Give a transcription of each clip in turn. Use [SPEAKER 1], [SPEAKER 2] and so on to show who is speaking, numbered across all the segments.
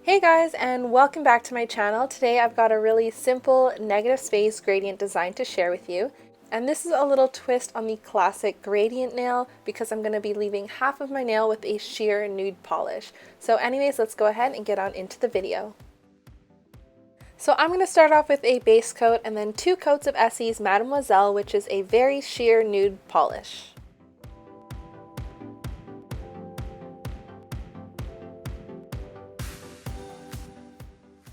[SPEAKER 1] Hey guys, and welcome back to my channel. Today I've got a really simple negative space gradient design to share with you. And this is a little twist on the classic gradient nail because I'm going to be leaving half of my nail with a sheer nude polish. So anyways, let's go ahead and get on into the video. So I'm going to start off with a base coat and then 2 coats of ESSIE's Mademoiselle, which is a very sheer nude polish.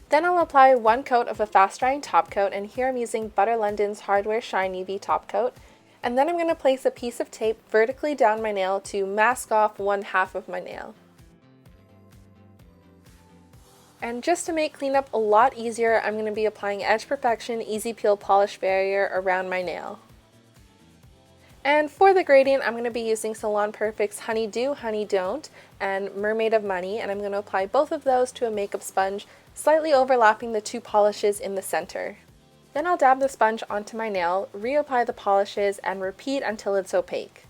[SPEAKER 1] Then I'll apply 1 coat of a fast drying top coat, and here I'm using Butter London's Hardwear Shine UV top coat. And then I'm going to place a piece of tape vertically down my nail to mask off 1/2 of my nail. And just to make cleanup a lot easier, I'm going to be applying Edge Perfection Easy Peel Polish Barrier around my nail. And for the gradient, I'm going to be using Salon Perfect's Honeydew, Honey Don't, and Mer-made of Money, and I'm going to apply both of those to a makeup sponge, slightly overlapping the 2 polishes in the center. Then I'll dab the sponge onto my nail, reapply the polishes, and repeat until it's opaque.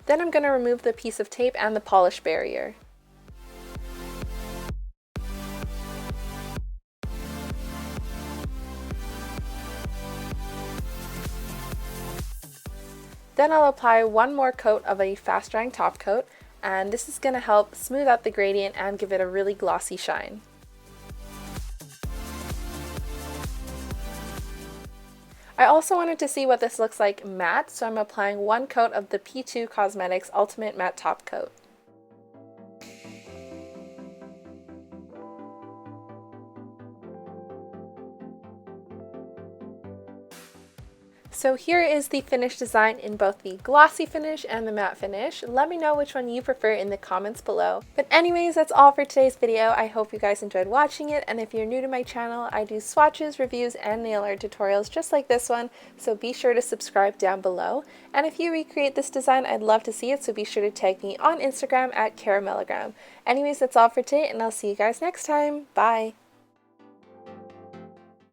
[SPEAKER 1] Then I'm going to remove the piece of tape and the polish barrier. Then I'll apply 1 more coat of a fast drying top coat, and this is going to help smooth out the gradient and give it a really glossy shine. I also wanted to see what this looks like matte, so I'm applying 1 coat of the P2 Cosmetics Ultimate Matte Top Coat. So here is the finished design in both the glossy finish and the matte finish. Let me know which one you prefer in the comments below. But anyways, that's all for today's video. I hope you guys enjoyed watching it, and if you're new to my channel, I do swatches, reviews, and nail art tutorials just like this one, so be sure to subscribe down below. And if you recreate this design, I'd love to see it, so be sure to tag me on Instagram at caramellogram. Anyways, that's all for today, and I'll see you guys next time. Bye!